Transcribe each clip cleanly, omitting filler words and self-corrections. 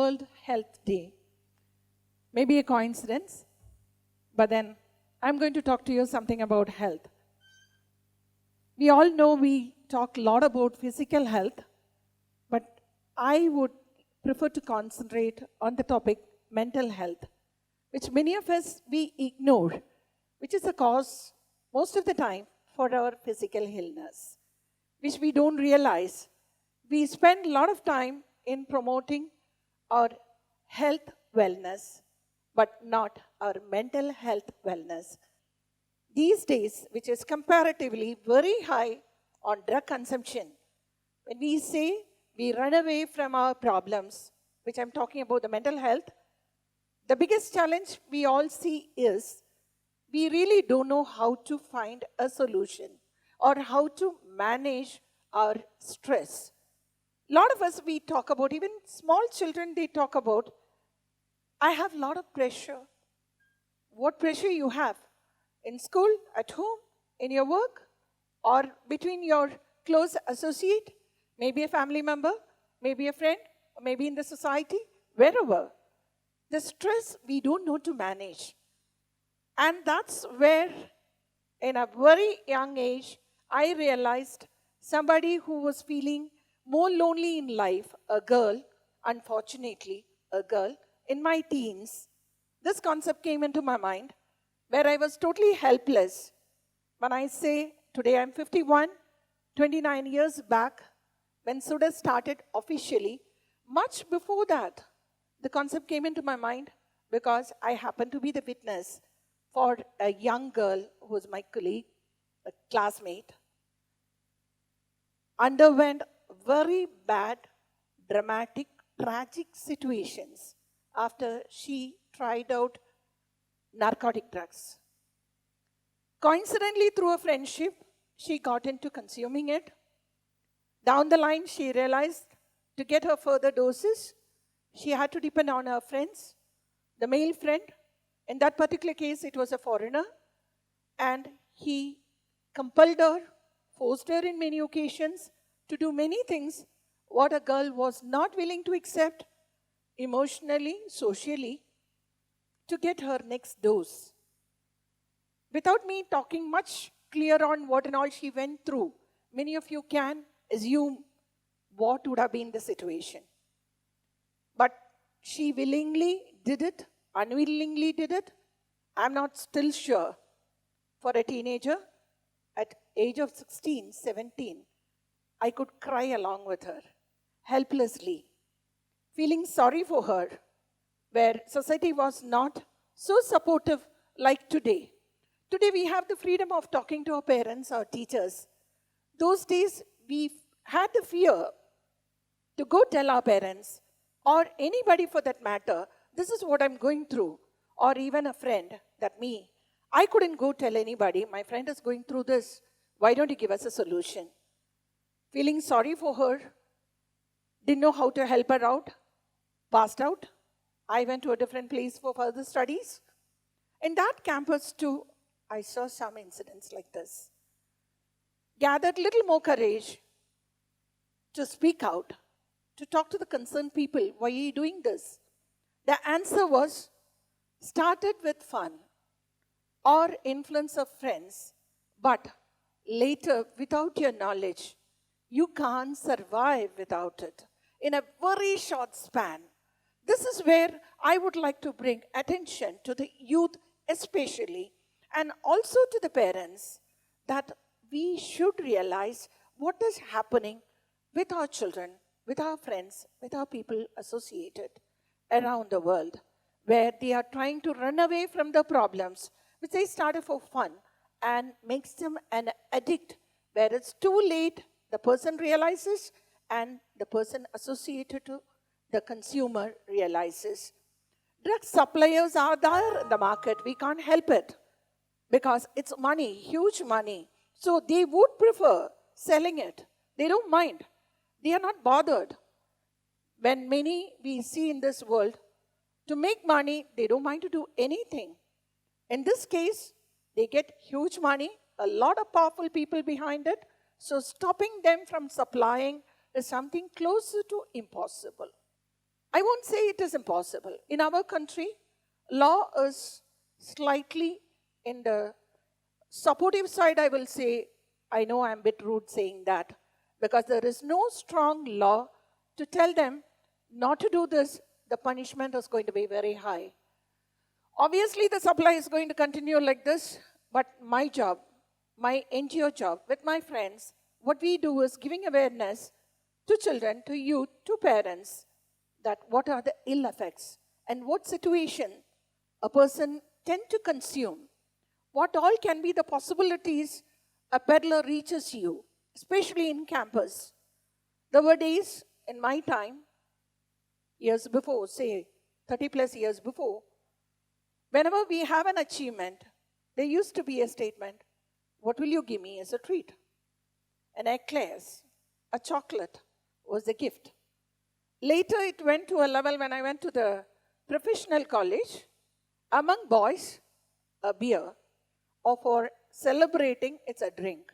World Health Day. Maybe a coincidence, but then I'm going to talk to you something about health. We all know we talk a lot about physical health, but I would prefer to concentrate on the topic mental health, which many of us we ignore, which is a cause most of the time for our physical illness, which we don't realize. We spend a lot of time in promoting our health wellness, but not our mental health wellness. These days, which is comparatively very high on drug consumption, when we say we run away from our problems, which I'm talking about the mental health, the biggest challenge we all see is we really don't know how to find a solution or how to manage our stress. A lot of us, we talk about, even small children, they talk about, I have a lot of pressure. What pressure you have? In school, at home, in your work, or between your close associate, maybe a family member, maybe a friend, or maybe in the society, wherever. The stress we don't know to manage. And that's where, in a very young age, I realized somebody who was feeling more lonely in life, a girl, unfortunately, a girl, in my teens, this concept came into my mind where I was totally helpless. When I say today I'm 51, 29 years back, when Suda started officially, much before that, the concept came into my mind because I happened to be the witness for a young girl who was my colleague, a classmate, underwent very bad, dramatic, tragic situations after she tried out narcotic drugs. Coincidentally, through a friendship, she got into consuming it. Down the line, she realized to get her further doses, she had to depend on her friends, the male friend. In that particular case, it was a foreigner. And he compelled her, forced her in many occasions to do many things what a girl was not willing to accept emotionally, socially, to get her next dose. Without me talking much clear on what and all she went through, many of you can assume what would have been the situation. But she willingly did it, unwillingly did it. I'm not still sure. For a teenager, at age of 16, 17, I could cry along with her, helplessly, feeling sorry for her, where society was not so supportive like today. Today we have the freedom of talking to our parents, our teachers. Those days we had the fear to go tell our parents, or anybody for that matter, this is what I'm going through, or even a friend, that me. I couldn't go tell anybody, my friend is going through this. Why don't you give us a solution? Feeling sorry for her, didn't know how to help her out, passed out. I went to a different place for further studies. In that campus too, I saw some incidents like this. Gathered little more courage to speak out, to talk to the concerned people. Why are you doing this? The answer was, started with fun or influence of friends, but later, without your knowledge, you can't survive without it. In a very short span. This is where I would like to bring attention to the youth especially, and also to the parents, that we should realize what is happening with our children, with our friends, with our people associated around the world, where they are trying to run away from the problems, which they started for fun, and makes them an addict, where it's too late, the person realizes, and the person associated to the consumer realizes. Drug suppliers are there in the market. We can't help it because it's money, huge money. So they would prefer selling it. They don't mind. They are not bothered. When many we see in this world, to make money, they don't mind to do anything. In this case, they get huge money, a lot of powerful people behind it. So stopping them from supplying is something closer to impossible. I won't say it is impossible. In our country, law is slightly in the supportive side, I will say. I know I'm a bit rude saying that, because there is no strong law to tell them not to do this. The punishment is going to be very high. Obviously, the supply is going to continue like this, but my job, my NGO job with my friends, what we do is giving awareness to children, to youth, to parents, that what are the ill effects and what situation a person tend to consume. What all can be the possibilities a peddler reaches you, especially in campus. There were days in my time, years before, say 30 plus years before, whenever we have an achievement, there used to be a statement, what will you give me as a treat? An eclairs, a chocolate was the gift. Later it went to a level when I went to the professional college, among boys, a beer, or for celebrating, it's a drink.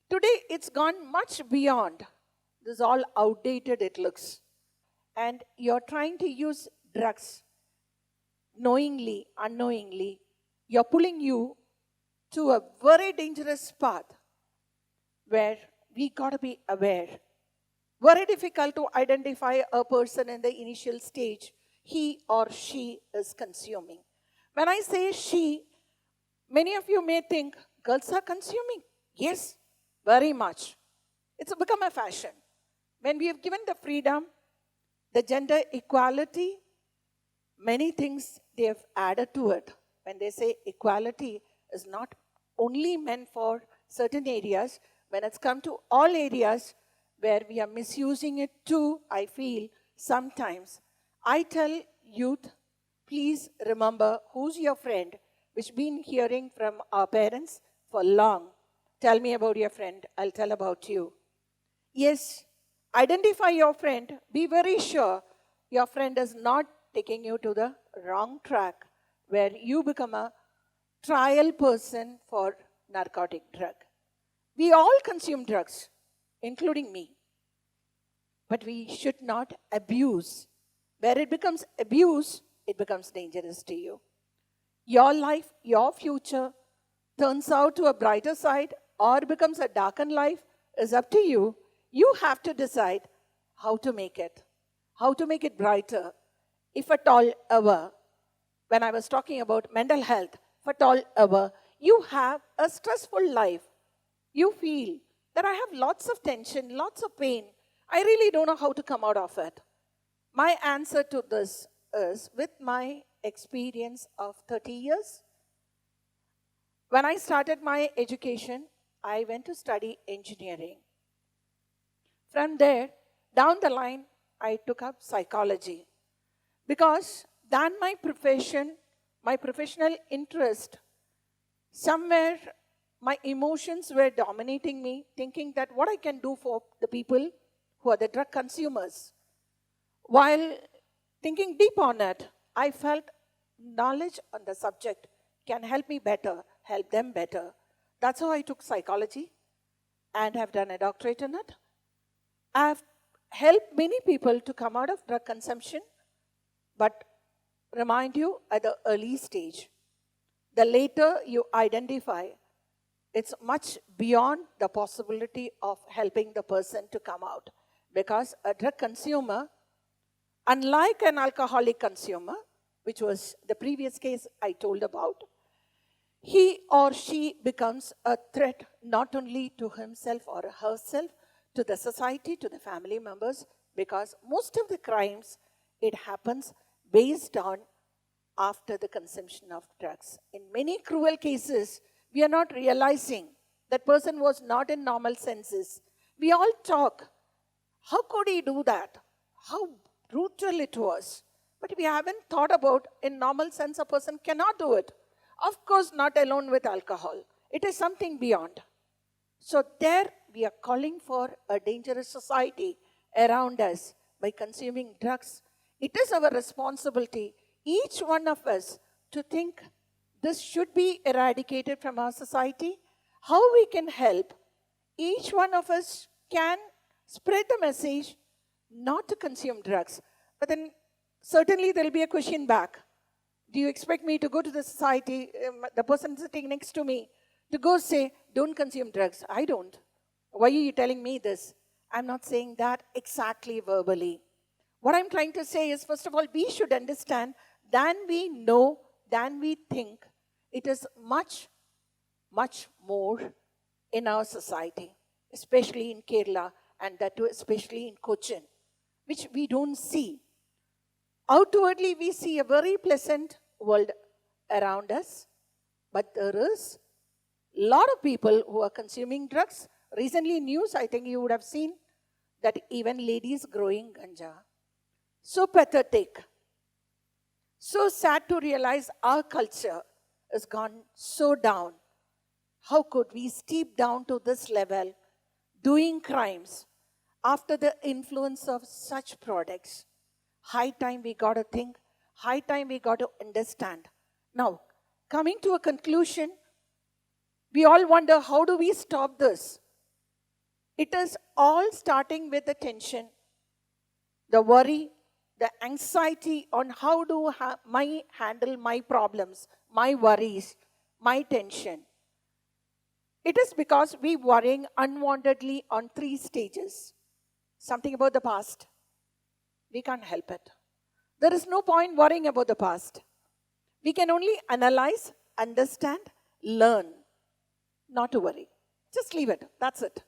Today it's gone much beyond. This is all outdated, it looks. And you're trying to use drugs knowingly, unknowingly. You're pulling you to a very dangerous path where we got to be aware. Very difficult to identify a person in the initial stage, he or she is consuming. When I say she, many of you may think girls are consuming. Yes, very much. It's become a fashion. When we have given the freedom, the gender equality, many things they have added to it. When they say equality is not only meant for certain areas, when it's come to all areas where we are misusing it too, I feel sometimes. I tell youth, please remember who's your friend, which been hearing from our parents for long. Tell me about your friend, I'll tell about you. Yes, identify your friend. Be very sure your friend is not taking you to the wrong track where you become a trial person for narcotic drug. We all consume drugs, including me. But we should not abuse. Where it becomes abuse, it becomes dangerous to you. Your life, your future turns out to a brighter side or becomes a darkened life is up to you. You have to decide how to make it brighter. If at all ever, when I was talking about mental health, if at all ever, you have a stressful life, you feel that I have lots of tension, lots of pain, I really don't know how to come out of it. My answer to this is, with my experience of 30 years, when I started my education, I went to study engineering. From there, down the line, I took up psychology. Because than my profession, my professional interest, somewhere my emotions were dominating me, thinking that what I can do for the people who are the drug consumers. While thinking deep on it, I felt knowledge on the subject can help me better, help them better. That's how I took psychology and have done a doctorate in it. I've helped many people to come out of drug consumption, but remind you at the early stage. The later you identify, it's much beyond the possibility of helping the person to come out. Because a drug consumer, unlike an alcoholic consumer, which was the previous case I told about, he or she becomes a threat not only to himself or herself, to the society, to the family members, because most of the crimes, it happens based on after the consumption of drugs. In many cruel cases, we are not realizing that person was not in normal senses. We all talk. How could he do that? How brutal it was. But we haven't thought about, in normal sense, a person cannot do it. Of course, not alone with alcohol. It is something beyond. So there we are calling for a dangerous society around us by consuming drugs. It is our responsibility, each one of us, to think this should be eradicated from our society. How we can help, each one of us can spread the message not to consume drugs. But then certainly there will be a question back. Do you expect me to go to the society, the person sitting next to me, to go say, don't consume drugs? I don't. Why are you telling me this? I'm not saying that exactly verbally. What I'm trying to say is, first of all, we should understand, than we know, than we think, it is much, much more in our society, especially in Kerala, and that too especially in Cochin, which we don't see. Outwardly, we see a very pleasant world around us, but there is a lot of people who are consuming drugs. Recently in news, I think you would have seen that even ladies growing ganja. So pathetic. So sad to realize our culture has gone so down. How could we steep down to this level, doing crimes after the influence of such products? High time we got to think, high time we got to understand. Now, coming to a conclusion, we all wonder, how do we stop this? It is all starting with the tension, the worry, the anxiety on how do I handle my problems, my worries, my tension. It is because we worrying unwantedly on 3 stages. Something about the past. We can't help it. There is no point worrying about the past. We can only analyze, understand, learn. Not to worry. Just leave it. That's it.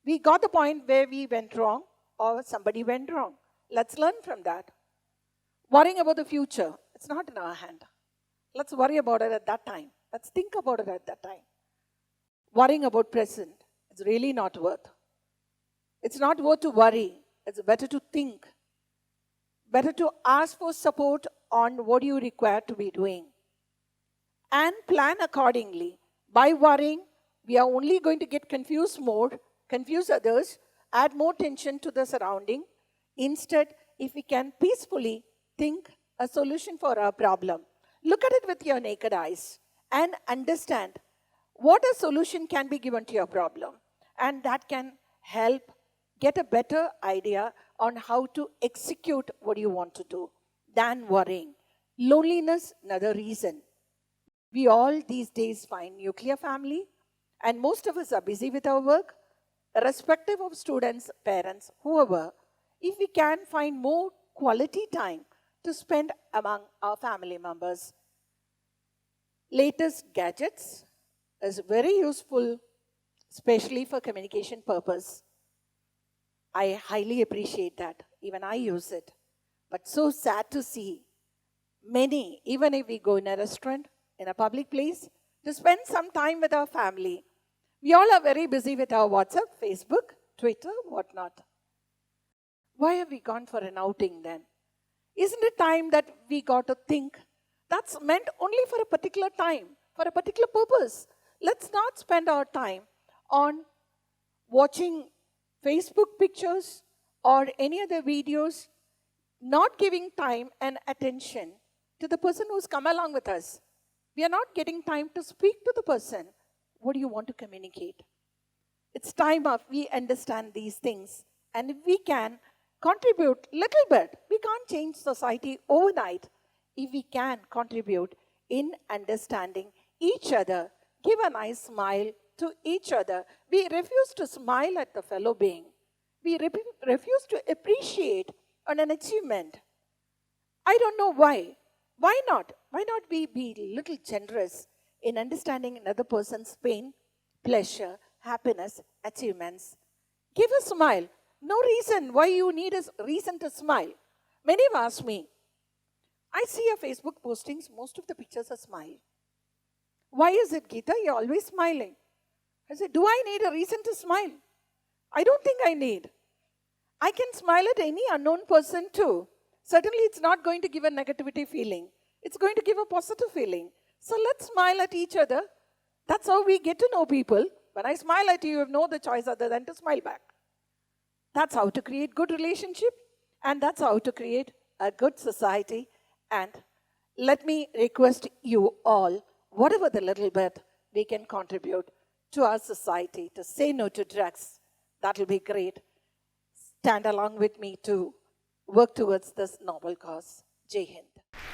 We got the point where we went wrong or somebody went wrong. Let's learn from that. Worrying about the future, it's not in our hand. Let's worry about it at that time. Let's think about it at that time. Worrying about present, it's really not worth. It's not worth to worry. It's better to think. Better to ask for support on what you require to be doing. And plan accordingly. By worrying, we are only going to get confused more, confuse others, add more tension to the surrounding. Instead, if we can peacefully think a solution for our problem, look at it with your naked eyes and understand what a solution can be given to your problem. And that can help get a better idea on how to execute what you want to do than worrying. Loneliness, another reason. We all these days find nuclear family, and most of us are busy with our work, irrespective of students, parents, whoever. If we can find more quality time to spend among our family members. Latest gadgets is very useful, especially for communication purpose. I highly appreciate that. Even I use it. But so sad to see many, even if we go in a restaurant, in a public place, to spend some time with our family. We all are very busy with our WhatsApp, Facebook, Twitter, whatnot. Why have we gone for an outing then? Isn't it time that we got to think that's meant only for a particular time, for a particular purpose? Let's not spend our time on watching Facebook pictures or any other videos, not giving time and attention to the person who's come along with us. We are not getting time to speak to the person. What do you want to communicate? It's time we understand these things. And if we can contribute little bit, we can't change society overnight. If we can contribute in understanding each other, give a nice smile to each other. We refuse to smile at the fellow being. We refuse to appreciate on an achievement. I don't know why. Why not? Why not we be a little generous in understanding another person's pain, pleasure, happiness, achievements? Give a smile. No reason why you need a reason to smile. Many have asked me, I see your Facebook postings, most of the pictures are smile. Why is it, Geetha? You're always smiling. I said, do I need a reason to smile? I don't think I need. I can smile at any unknown person too. Certainly it's not going to give a negativity feeling. It's going to give a positive feeling. So let's smile at each other. That's how we get to know people. When I smile at you, you have no other choice other than to smile back. That's how to create good relationship, and that's how to create a good society. And let me request you all, whatever the little bit we can contribute to our society to say no to drugs, that will be great. Stand along with me to work towards this noble cause. Jai Hind.